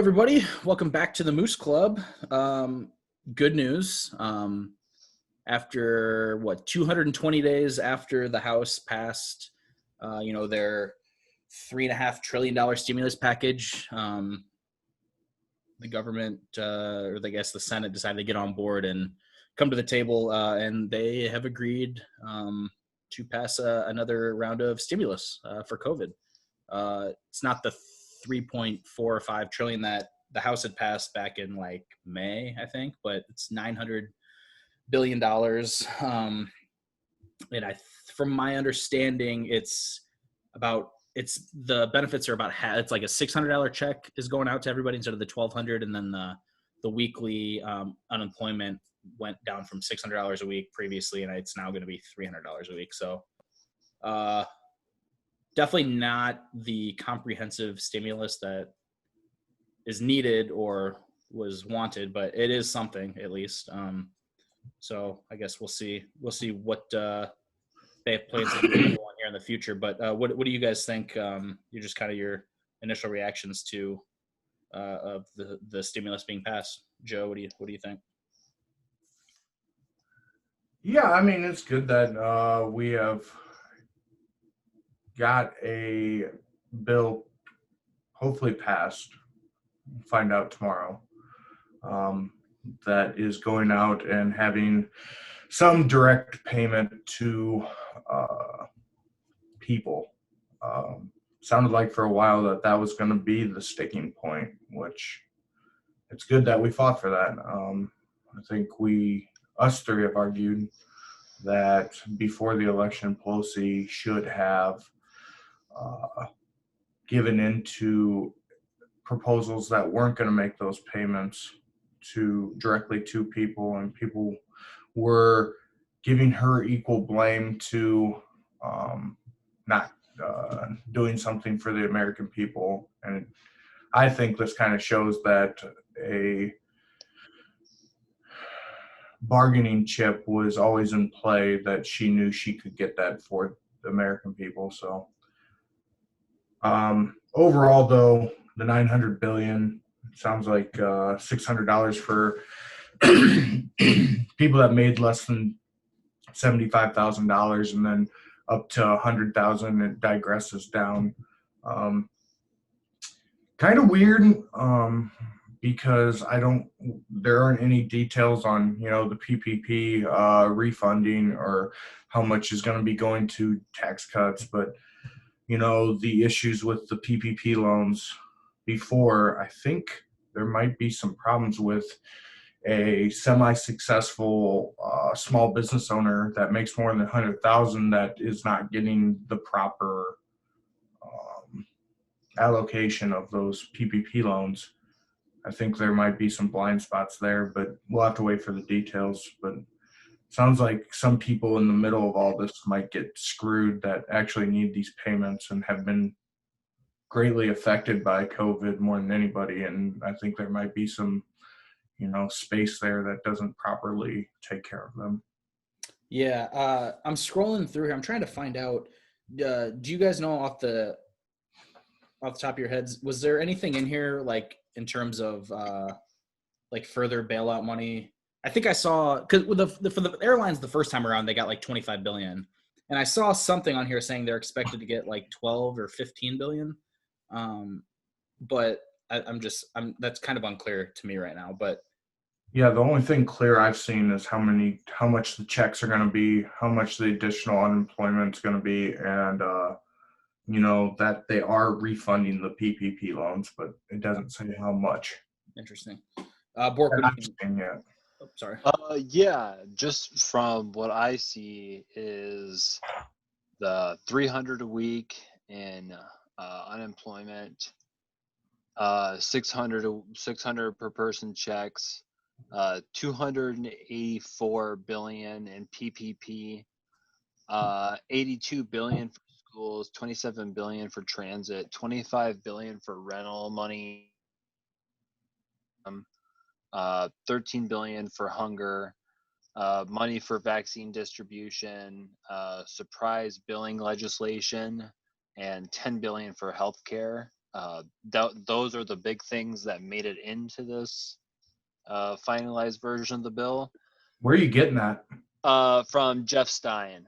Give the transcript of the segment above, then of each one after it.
everybody. Welcome back to the Moose Club. Good news. After 220 days after the House passed, their $3.5 trillion stimulus package, the government, or I guess the Senate, decided to get on board and come to the table, and they have agreed to pass another round of stimulus for COVID. It's not the 3.4 or 5 trillion that the House had passed back in May, I think, but it's $900 billion. From my understanding, the benefits are about half. It's like a $600 check is going out to everybody instead of the $1,200, and then the weekly unemployment went down from $600 a week previously, and it's now going to be $300 a week. So, definitely not the comprehensive stimulus that is needed or was wanted, but it is something at least. So I guess we'll see what they have plans to do here in the future. But what do you guys think? You're just kind of your initial reactions to of the stimulus being passed. Joe, what do you think? Yeah, I mean, it's good that we have got a bill hopefully passed. Find out tomorrow. That is going out and having some direct payment to people. Sounded like for a while that was going to be the sticking point, which it's good that we fought for that. I think us three have argued that before the election, Pelosi should have given into proposals that weren't going to make those payments directly to people, and people were giving her equal blame to not doing something for the American people. And I think this kind of shows that a bargaining chip was always in play, that she knew she could get that for the American people. So overall, though, the $900 billion sounds like $600 for people that made less than $75,000, and then up to $100,000. It digresses down. Kind of weird, because there aren't any details on the PPP refunding or how much is going to be going to tax cuts, but the issues with the PPP loans before, I think there might be some problems with a semi-successful small business owner that makes more than 100,000 that is not getting the proper allocation of those PPP loans. I think there might be some blind spots there, but we'll have to wait for the details. But sounds like some people in the middle of all this might get screwed that actually need these payments and have been greatly affected by COVID more than anybody. And I think there might be some, space there that doesn't properly take care of them. Yeah, I'm scrolling through here. I'm trying to find out. Do you guys know off the top of your heads, was there anything in here in terms of further bailout money? I think I saw, because for the airlines the first time around they got $25 billion, and I saw something on here saying they're expected to get 12 or 15 billion. But I'm that's kind of unclear to me right now. But yeah, the only thing clear I've seen is how much the checks are going to be, how much the additional unemployment is going to be, and that they are refunding the PPP loans, but it doesn't say how much. Interesting. Bork, what do you think? Yet. Oh, sorry. Yeah, just from what I see is the 300 a week in unemployment, 600 per person checks, 284 billion in PPP, 82 billion for schools, 27 billion for transit, 25 billion for rental money, 13 billion for hunger, money for vaccine distribution, surprise billing legislation, and 10 billion for healthcare. those are the big things that made it into this finalized version of the bill. Where are you getting that? From Jeff Stein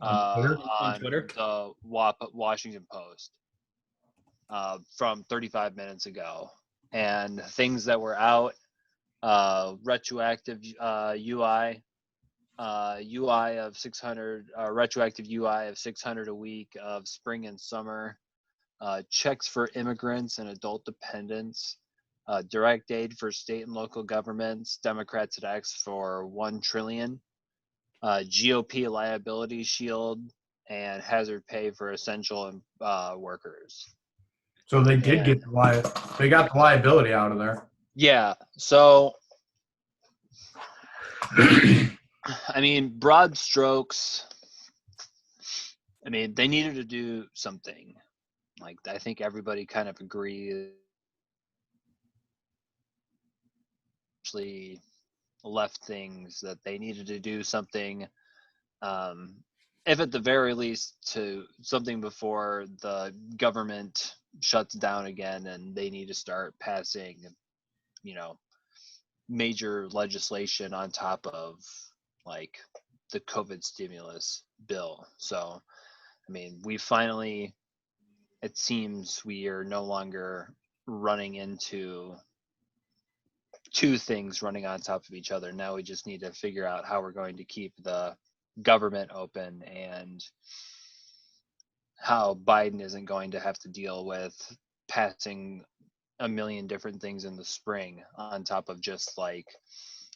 On Twitter? On on Twitter? the Washington Post from 35 minutes ago. And things that were out, retroactive UI of 600, retroactive UI of 600 a week of spring and summer, checks for immigrants and adult dependents, direct aid for state and local governments, Democrats had asked for $1 trillion, GOP liability shield, and hazard pay for essential workers. So they did get they got the liability out of there. Yeah. So, I mean, broad strokes. I mean, they needed to do something. Like, I think everybody kind of agrees. Actually, left things that they needed to do something. If at the very least to something before the government shuts down again and they need to start passing, major legislation on top of like the COVID stimulus bill. So, I mean, it seems we are no longer running into two things running on top of each other. Now we just need to figure out how we're going to keep the government open and how Biden isn't going to have to deal with passing a million different things in the spring on top of just like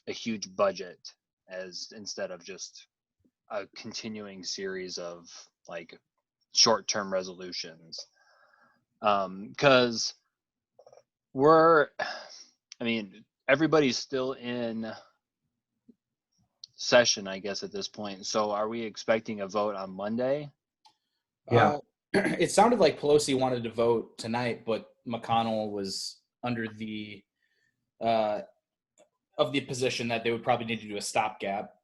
a huge budget instead of just a continuing series of like short-term resolutions. Because everybody's still in session, I guess, at this point. So are we expecting a vote on Monday? Yeah. It sounded like Pelosi wanted to vote tonight, but McConnell was under the position that they would probably need to do a stopgap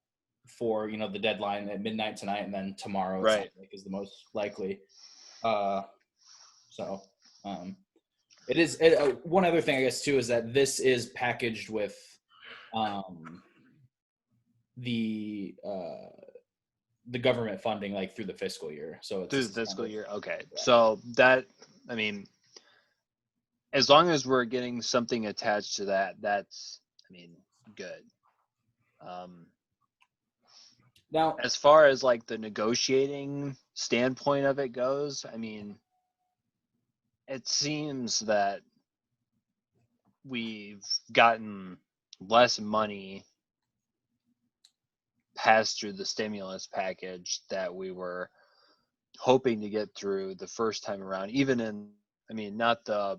for the deadline at midnight tonight, and then tomorrow Right. is the most likely. It is. One other thing, I guess, too, is that this is packaged with the government funding, like through the fiscal year. So it's through the fiscal year. Okay. Yeah. So that, I mean, as long as we're getting something attached to that, that's, good. Now, as far as like the negotiating standpoint of it goes, it seems that we've gotten less money passed through the stimulus package that we were hoping to get through the first time around, even in, not the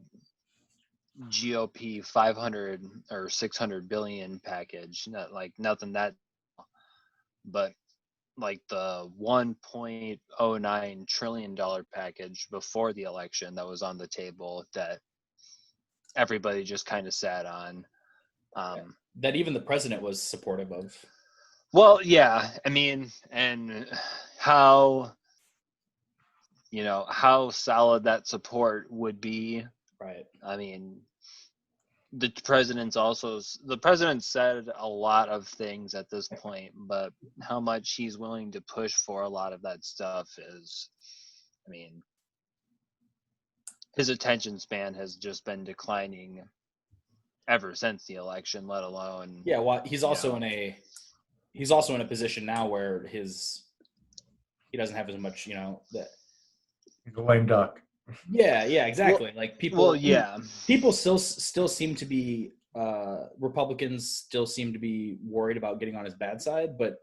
GOP 500 or 600 billion package, not like nothing that, but like the $1.09 trillion package before the election that was on the table that everybody just kind of sat on. That even the president was supportive of. Well, yeah, and how solid that support would be. Right. The president said a lot of things at this point, but how much he's willing to push for a lot of that stuff is, his attention span has just been declining ever since the election, let alone. Yeah, well, he's also in a position now where he doesn't have as much, that. He's a lame duck. Yeah, exactly. Well, like people. Well, yeah. People still seem to be Republicans still seem to be worried about getting on his bad side, but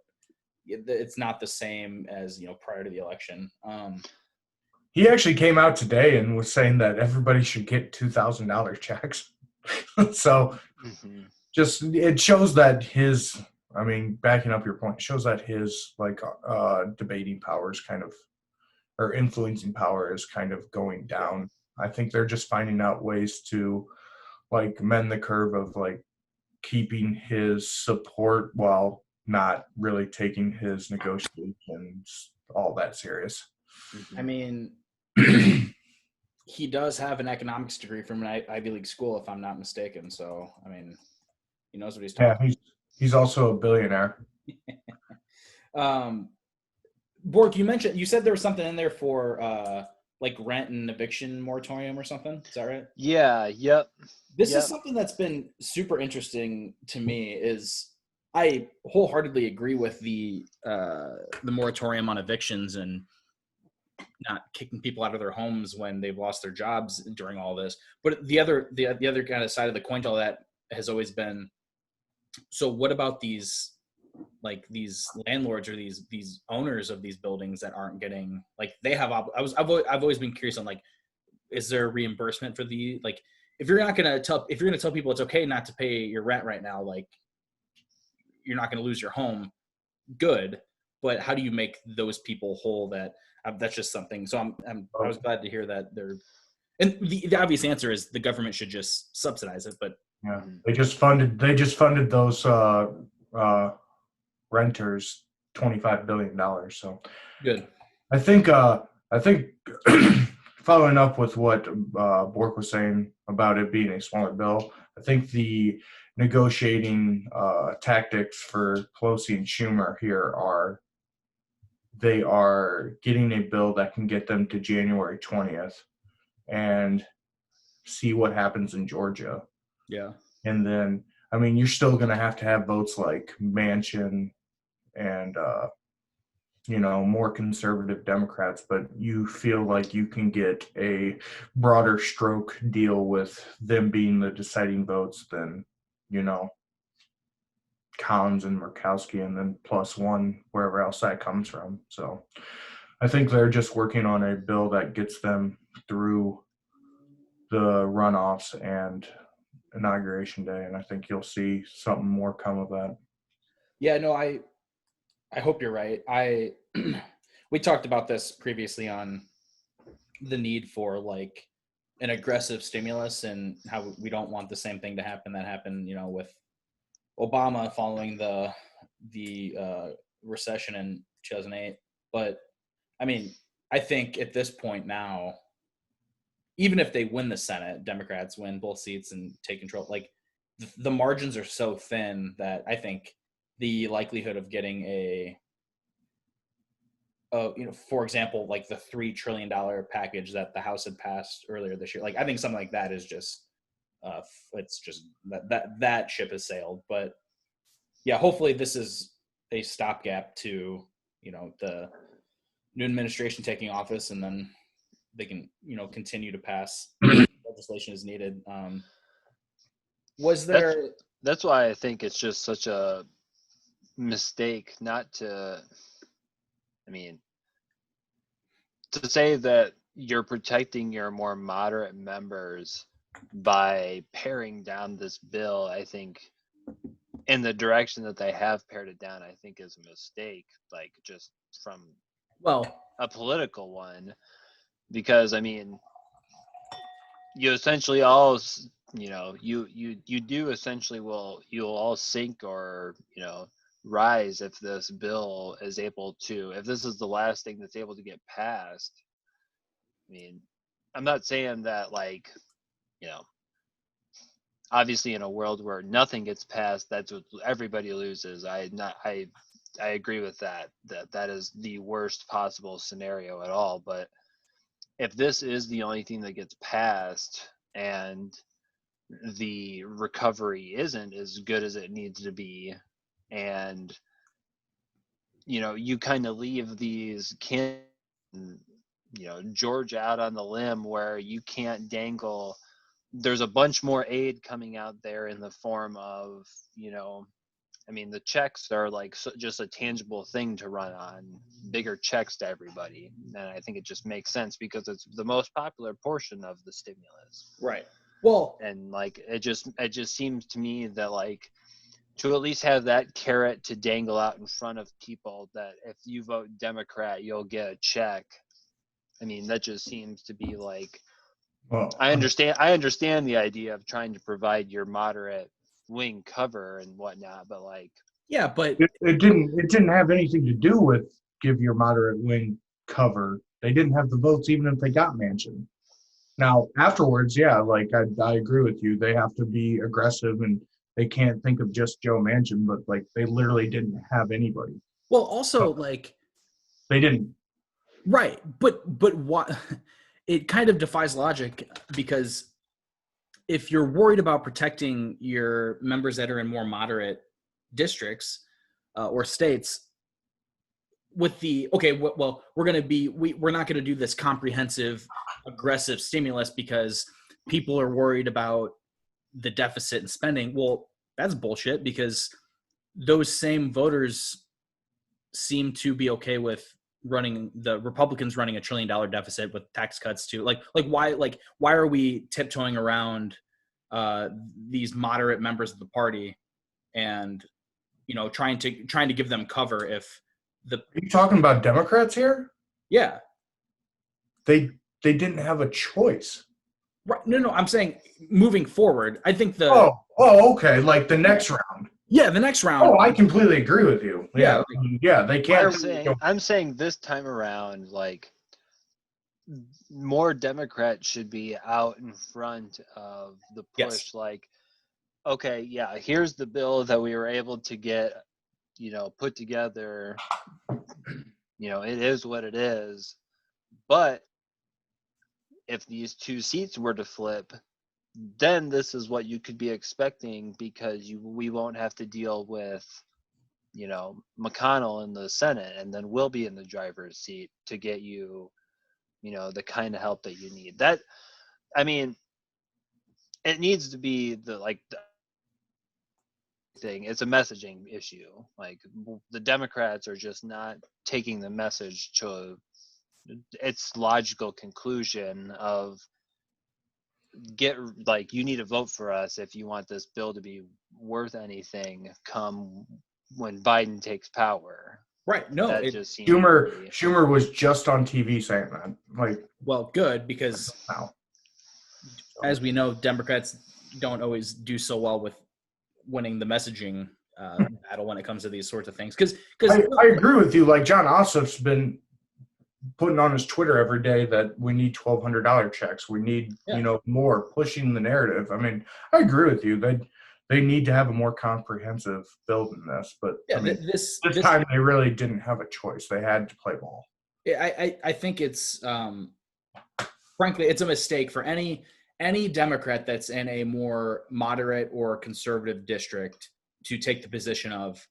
it's not the same as prior to the election. He actually came out today and was saying that everybody should get $2,000 checks. So, just it shows that his. Backing up your point, shows that his debating powers kind of, or influencing power is kind of going down. I think they're just finding out ways to mend the curve of keeping his support while not really taking his negotiations all that serious. he does have an economics degree from an Ivy League school, if I'm not mistaken. So, I mean, he knows what he's Yeah, talking he's also a billionaire. about. Bork, you said there was something in there for like rent and eviction moratorium or something. Is that right? Yeah. Yep. This is Yep. something that's been super interesting to me. Is I wholeheartedly agree with the moratorium on evictions and not kicking people out of their homes when they've lost their jobs during all this. But the other kind of side of the coin to all that has always been, so what about these, like these landlords or these owners of these buildings that aren't getting, like they have I've always been curious on, like, is there a reimbursement for the, like, if you're going to tell people it's okay not to pay your rent right now, like you're not going to lose your home, good, but how do you make those people whole? That's just something. So I was glad to hear that they're, and the obvious answer is the government should just subsidize it, but Yeah, they just funded those renters $25 billion. So good. I think following up with what Bork was saying about it being a smaller bill, I think the negotiating tactics for Pelosi and Schumer here are they are getting a bill that can get them to January 20th and see what happens in Georgia. Yeah. And then, I mean, you're still going to have votes like Manchin and, more conservative Democrats, but you feel like you can get a broader stroke deal with them being the deciding votes than, Collins and Murkowski, and then plus one wherever else that comes from. So I think they're just working on a bill that gets them through the runoffs and inauguration day, and I think you'll see something more come of that. Yeah, no, I hope you're right. We talked about this previously on the need for like an aggressive stimulus and how we don't want the same thing to happen that happened, with Obama following the recession in 2008. But I mean, I think at this point now, even if they win the Senate, Democrats win both seats and take control, like the margins are so thin that I think the likelihood of getting for example, like the $3 trillion package that the House had passed earlier this year, like I think something like that is just, it's just that ship has sailed. But yeah, hopefully this is a stopgap to, the new administration taking office, and then they can, continue to pass legislation as needed. Was there? That's why I think it's just such a mistake not to. I mean, to say that you're protecting your more moderate members by paring down this bill, I think, in the direction that they have pared it down, I think is a mistake, like just from a political one, because I mean, you essentially all, you do essentially you'll all sink or, rise if this bill is able to, if this is the last thing that's able to get passed. I mean, I'm not saying that, like, obviously in a world where nothing gets passed, that's what everybody loses. I agree with that. That is the worst possible scenario at all. But if this is the only thing that gets passed and the recovery isn't as good as it needs to be, and you kind of leave these Georgia out on the limb where you can't dangle. There's a bunch more aid coming out there in the form of, I mean, the checks are like just a tangible thing to run on, bigger checks to everybody. And I think it just makes sense because it's the most popular portion of the stimulus. Right. Well, and like it just seems to me that, like, to at least have that carrot to dangle out in front of people, that if you vote Democrat, you'll get a check. I mean, that just seems to be like, Well, I understand the idea of trying to provide your moderate wing cover and whatnot, but like, yeah, but it didn't have anything to do with give your moderate wing cover. They didn't have the votes even if they got Manchin. Now, afterwards, yeah, like I agree with you. They have to be aggressive and they can't think of just Joe Manchin, but like they literally didn't have anybody. Well, also So like they didn't. right, but what it kind of defies logic because if you're worried about protecting your members that are in more moderate districts or states, with the okay, well, we're not going to do this comprehensive, aggressive stimulus because people are worried about the deficit and spending. Well, that's bullshit because those same voters seem to be okay with running the Republicans running $1 trillion deficit with tax cuts too. Why are we tiptoeing around these moderate members of the party and trying to give them cover if the Are you talking about Democrats here? yeah They they didn't have a choice. right no I'm saying moving forward I think Okay. Like the next round. the next round Oh, I completely agree with you. yeah Yeah, yeah, they can't. I'm saying this time around, like more Democrats should be out in front of the push. yes Like, okay, yeah, here's the bill that we were able to get, put together. It is what it is. But if these two seats were to flip, then this is what you could be expecting because we won't have to deal with McConnell in the Senate, and then we'll be in the driver's seat to get you the kind of help that you need. That I mean, it needs to be the thing. It's a messaging issue. Like the Democrats are just not taking the message to its logical conclusion of you need to vote for us if you want this bill to be worth anything come when Biden takes power. right no That it just seems to be, Schumer was just on TV saying that. Like, well good because wow. as we know Democrats don't always do so well with winning the messaging battle when it comes to these sorts of things because I agree with you. Like John Ossoff's been putting on his Twitter every day that we need $1,200 checks. We need, more pushing the narrative. I mean, I agree with you. They need to have a more comprehensive build in this, but yeah I mean, this time they really didn't have a choice. They had to play ball. I think it's frankly it's a mistake for any Democrat that's in a more moderate or conservative district to take the position of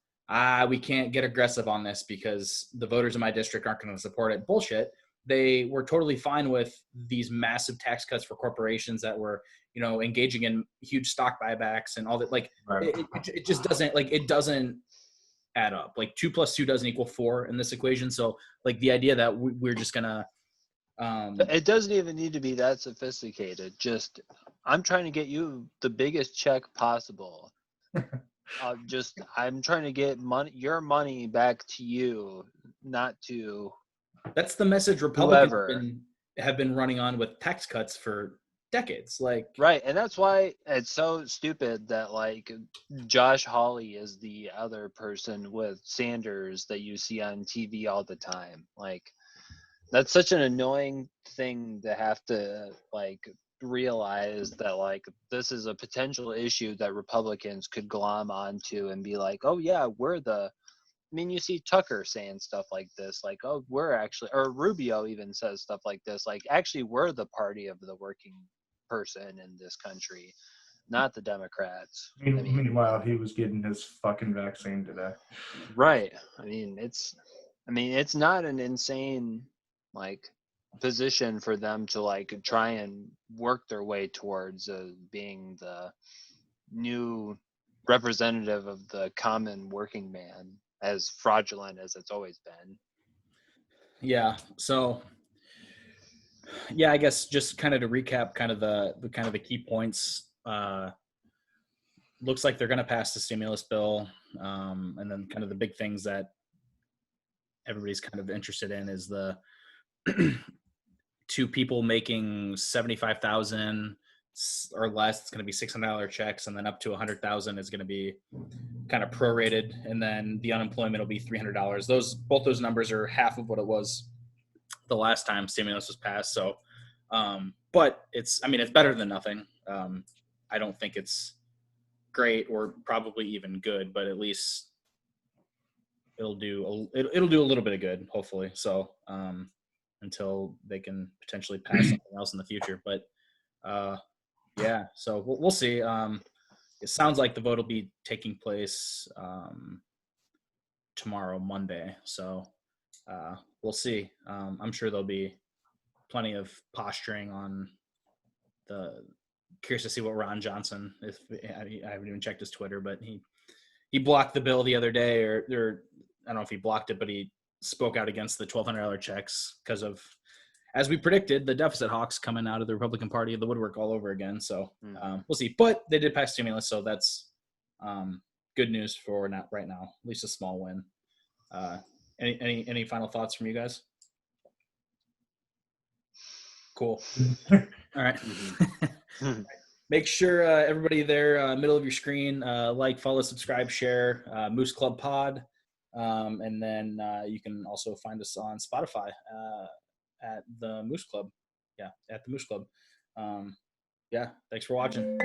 we can't get aggressive on this because the voters in my district aren't going to support it. Bullshit. They were totally fine with these massive tax cuts for corporations that were engaging in huge stock buybacks and all that. Like Right. it just doesn't it doesn't add up. Like 2 + 2 doesn't equal 4 in this equation. So like the idea that we're just gonna it doesn't even need to be that sophisticated. Just I'm trying to get you the biggest check possible. I'm trying to get your money back to you, not to that's the message Republicans whoever. have been running on with tax cuts for decades. Like Right, and that's why it's so stupid that like Josh Hawley is the other person with Sanders that you see on TV all the time. Like that's such an annoying thing to have to like realize that like this is a potential issue that Republicans could glom onto and be like, oh yeah, I mean, you see Tucker saying stuff like this, like, oh, we're actually, or Rubio even says stuff like this, like, actually, we're the party of the working person in this country, not the Democrats. I mean, Meanwhile, he was getting his fucking vaccine today. right. I mean, it's not an insane, like, position for them to, like, try and work their way towards being the new representative of the common working man, as fraudulent as it's always been. yeah, so yeah, I guess just kind of to recap kind of the key points. Looks like they're going to pass the stimulus bill, and then kind of the big things that everybody's kind of interested in is the to people making 75,000 or less, it's going to be $600 checks, and then up to 100,000 is going to be kind of prorated, and then the unemployment will be $300. Both those numbers are half of what it was the last time stimulus was passed. So But it's better than nothing. I don't think it's great or probably even good, but at least it'll do a little bit of good, hopefully. So until they can potentially pass something else in the future. But yeah, so we'll see. It sounds like the vote will be taking place tomorrow, Monday. So we'll see. I'm sure there'll be plenty of posturing on the. Curious to see what Ron Johnson. If I haven't even checked his Twitter, but he blocked the bill the other day, or I don't know if he blocked it, but he spoke out against the $1,200 checks because of, as we predicted, the deficit hawks coming out of the Republican Party of the woodwork all over again. So we'll see. But they did pass stimulus, so that's good news for right now. At least a small win. Any final thoughts from you guys? Cool. All right. Make sure everybody there, middle of your screen, like, follow, subscribe, share Moose Club Pod. And then you can also find us on Spotify at the Moose Club. Yeah, at the Moose Club. Yeah, thanks for watching.